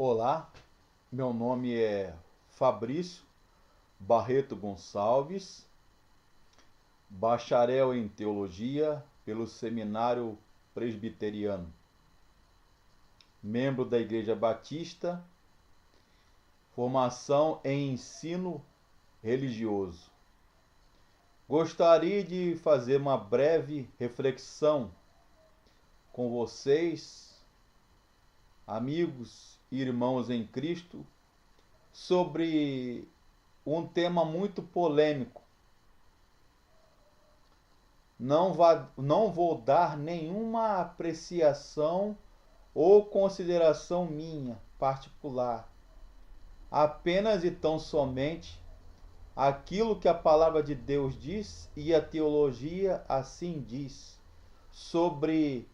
Olá, meu nome é Fabrício Barreto Gonçalves, bacharel em teologia pelo Seminário Presbiteriano, membro da Igreja Batista, formação em ensino religioso. Gostaria de fazer uma breve reflexão com vocês, amigos e irmãos em Cristo, sobre um tema muito polêmico. Não vou dar nenhuma apreciação ou consideração minha particular, apenas e tão somente aquilo que a palavra de Deus diz e a teologia assim diz sobre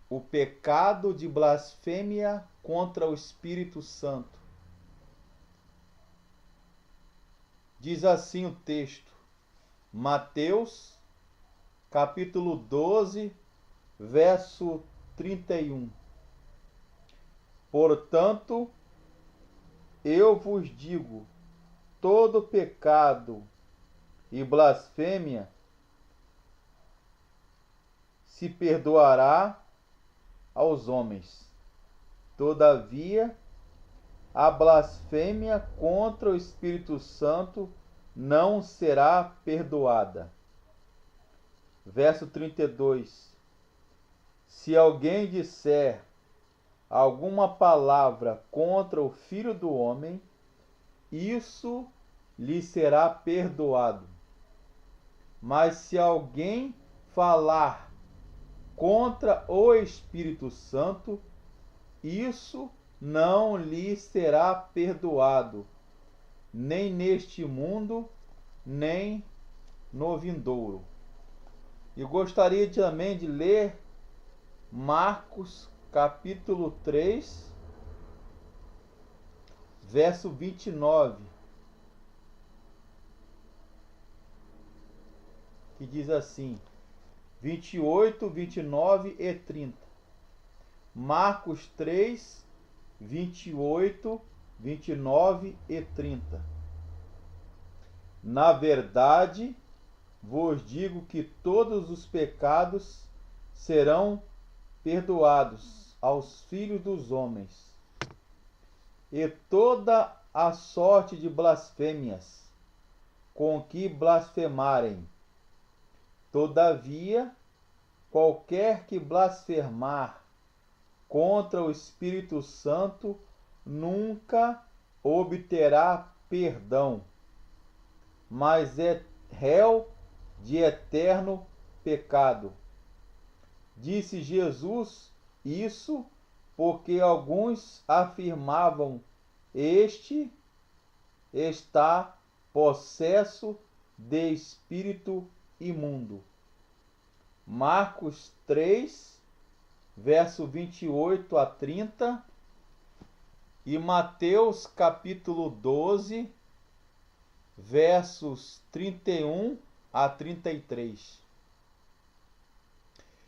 o pecado de blasfêmia contra o Espírito Santo. Diz assim o texto, Mateus, capítulo 12, verso 31. Portanto, eu vos digo, todo pecado e blasfêmia se perdoará aos homens. Todavia, a blasfêmia contra o Espírito Santo não será perdoada. Verso 32. Se alguém disser alguma palavra contra o Filho do Homem, isso lhe será perdoado. Mas se alguém falar contra o Espírito Santo, isso não lhe será perdoado, nem neste mundo, nem no vindouro. E gostaria também de ler Marcos, capítulo 3, verso 29, que diz assim, 28, 29 e 30. Marcos 3, 28, 29 e 30. Na verdade, vos digo que todos os pecados serão perdoados aos filhos dos homens, e toda a sorte de blasfêmias com que blasfemarem. Todavia, qualquer que blasfemar contra o Espírito Santo nunca obterá perdão, mas é réu de eterno pecado. Disse Jesus isso porque alguns afirmavam: este está possesso de espírito imundo. Marcos 3, verso 28 a 30 e Mateus capítulo 12, versos 31 a 33.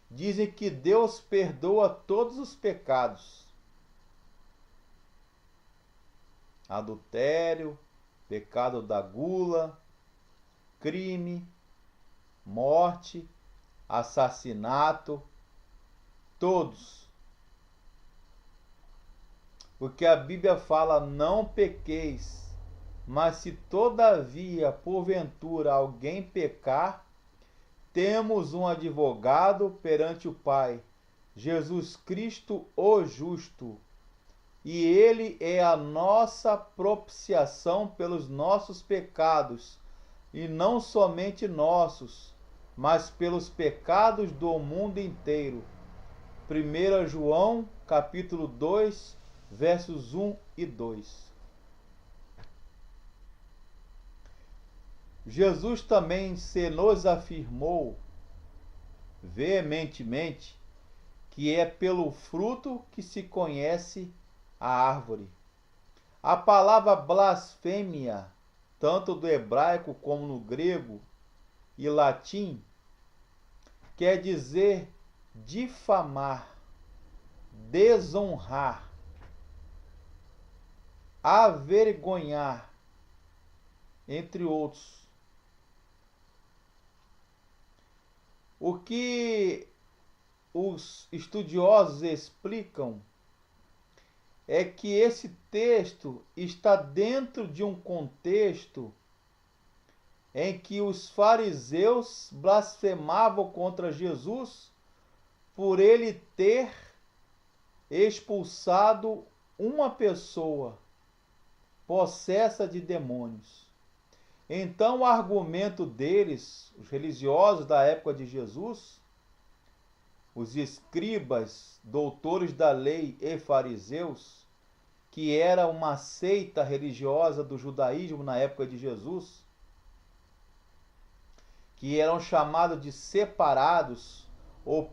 Dizem que Deus perdoa todos os pecados: adultério, pecado da gula, crime, morte, assassinato, todos. Porque a Bíblia fala: não pequeis, mas se todavia porventura alguém pecar, temos um advogado perante o Pai, Jesus Cristo o justo, e ele é a nossa propiciação pelos nossos pecados, e não somente nossos, mas pelos pecados do mundo inteiro. 1 João, capítulo 2, versos 1 e 2. Jesus também se nos afirmou veementemente que é pelo fruto que se conhece a árvore. A palavra blasfêmia, tanto do hebraico como no grego e latim, quer dizer difamar, desonrar, avergonhar, entre outros. O que os estudiosos explicam é que esse texto está dentro de um contexto em que os fariseus blasfemavam contra Jesus por ele ter expulsado uma pessoa possessa de demônios. Então, o argumento deles, os religiosos da época de Jesus, os escribas, doutores da lei e fariseus, que era uma seita religiosa do judaísmo na época de Jesus, que eram chamados de separados, ou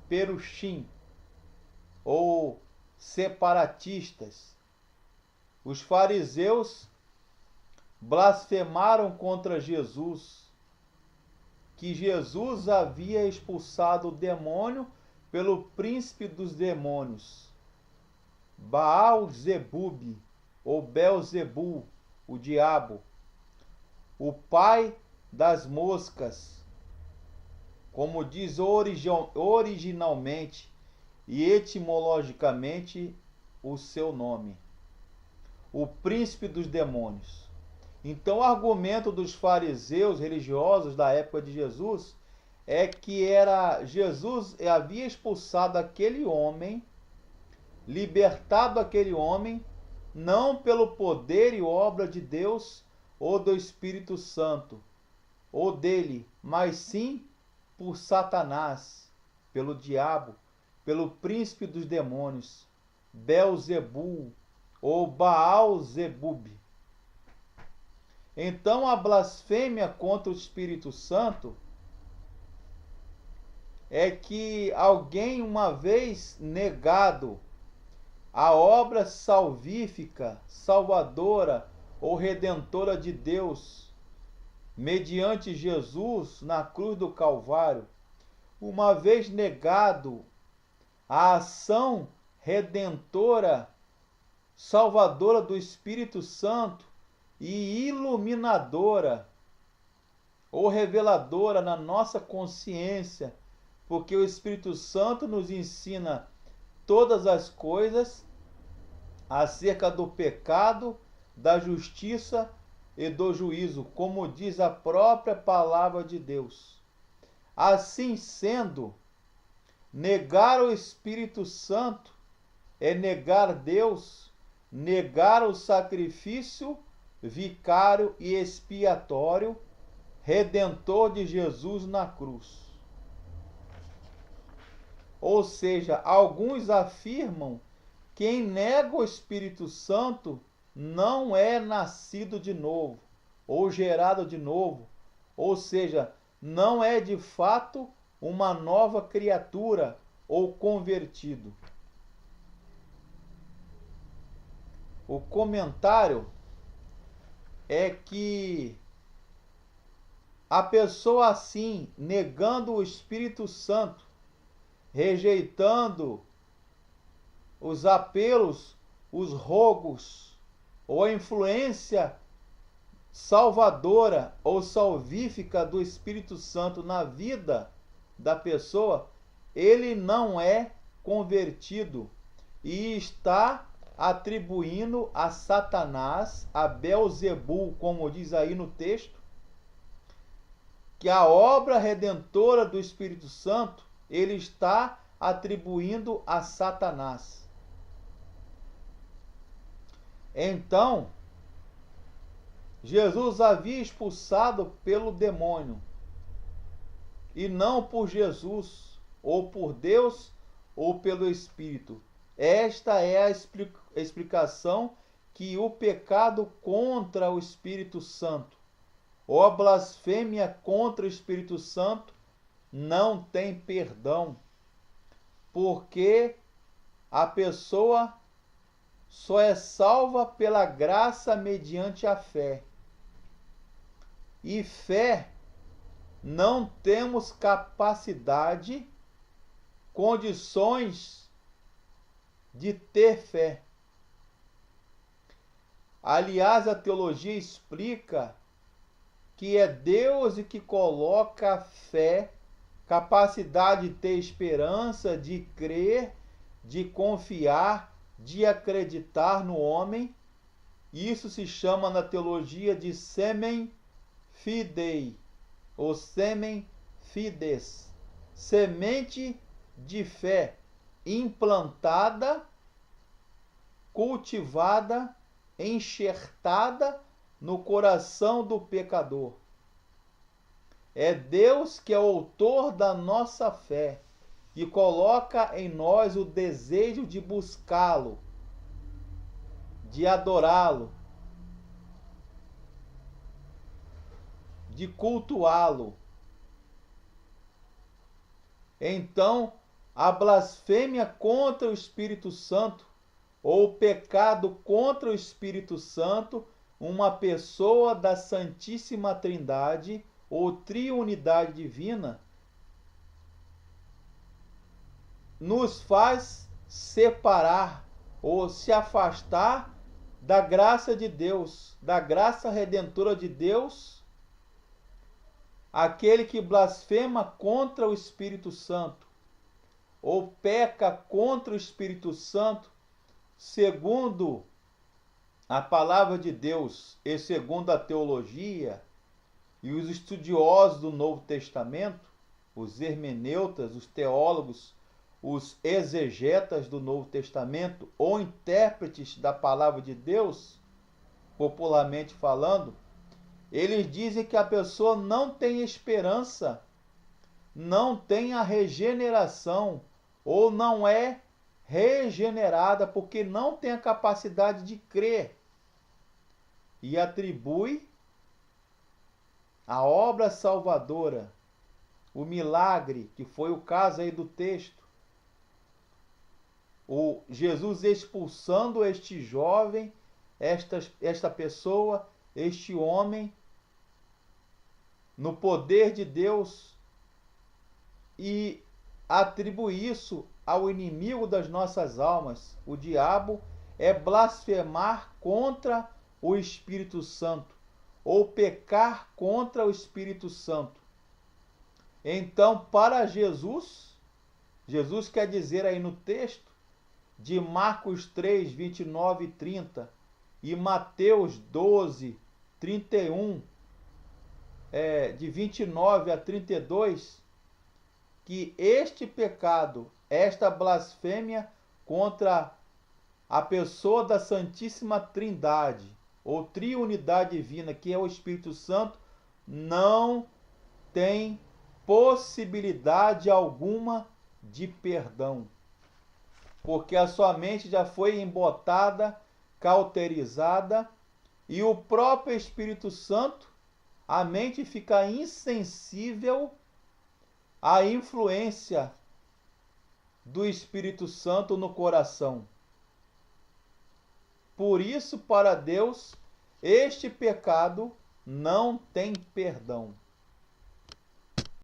perushim, ou separatistas. Os fariseus blasfemaram contra Jesus, que Jesus havia expulsado o demônio pelo príncipe dos demônios, Baal-zebub, ou Belzebu, o diabo, o pai das moscas, como diz originalmente e etimologicamente o seu nome, o príncipe dos demônios. Então, o argumento dos fariseus religiosos da época de Jesus é que Jesus havia expulsado aquele homem, libertado aquele homem, não pelo poder e obra de Deus ou do Espírito Santo, ou dele, mas sim por Satanás, pelo diabo, pelo príncipe dos demônios, Belzebu ou Baal-zebub. Então, a blasfêmia contra o Espírito Santo é que alguém, uma vez negado a obra salvífica, salvadora ou redentora de Deus, mediante Jesus na cruz do Calvário, uma vez negado a ação redentora, salvadora do Espírito Santo e iluminadora ou reveladora na nossa consciência, porque o Espírito Santo nos ensina todas as coisas acerca do pecado, da justiça e do juízo, como diz a própria palavra de Deus. Assim sendo, negar o Espírito Santo é negar Deus, negar o sacrifício vicário e expiatório, redentor de Jesus na cruz. Ou seja, alguns afirmam que quem nega o Espírito Santo não é nascido de novo, ou gerado de novo, ou seja, não é de fato uma nova criatura ou convertido. O comentário é que a pessoa assim, negando o Espírito Santo, rejeitando os apelos, os rogos, ou a influência salvadora ou salvífica do Espírito Santo na vida da pessoa, ele não é convertido e está atribuindo a Satanás, a Belzebu, como diz aí no texto, que a obra redentora do Espírito Santo ele está atribuindo a Satanás. Então, Jesus havia expulsado pelo demônio, e não por Jesus, ou por Deus, ou pelo Espírito. Esta é a explicação que o pecado contra o Espírito Santo, ou a blasfêmia contra o Espírito Santo, não tem perdão, porque a pessoa só é salva pela graça mediante a fé. E fé, não temos capacidade, condições de ter fé. Aliás, a teologia explica que é Deus e que coloca a fé, capacidade de ter esperança, de crer, de confiar, de acreditar no homem. Isso se chama na teologia de semen fidei, ou semen fides, semente de fé implantada, cultivada, enxertada no coração do pecador. É Deus que é o autor da nossa fé e coloca em nós o desejo de buscá-lo, de adorá-lo, de cultuá-lo. Então, a blasfêmia contra o Espírito Santo, ou o pecado contra o Espírito Santo, uma pessoa da Santíssima Trindade, ou triunidade divina, nos faz separar ou se afastar da graça de Deus, da graça redentora de Deus. Aquele que blasfema contra o Espírito Santo ou peca contra o Espírito Santo, segundo a palavra de Deus e segundo a teologia e os estudiosos do Novo Testamento, os hermeneutas, os teólogos, os exegetas do Novo Testamento ou intérpretes da palavra de Deus, popularmente falando, eles dizem que a pessoa não tem esperança, não tem a regeneração, ou não é regenerada porque não tem a capacidade de crer, e atribui a obra salvadora, o milagre, que foi o caso aí do texto, o Jesus expulsando este jovem, esta pessoa, este homem, no poder de Deus, e atribui isso ao inimigo das nossas almas. O diabo é blasfemar contra o Espírito Santo, ou pecar contra o Espírito Santo. Então, para Jesus, Jesus quer dizer aí no texto de Marcos 3, 29 e 30 e Mateus 12, 31, de 29 a 32, que este pecado, esta blasfêmia contra a pessoa da Santíssima Trindade, ou triunidade divina, que é o Espírito Santo, não tem possibilidade alguma de perdão, porque a sua mente já foi embotada, cauterizada, e o próprio Espírito Santo, a mente fica insensível à influência do Espírito Santo no coração. Por isso, para Deus, este pecado não tem perdão.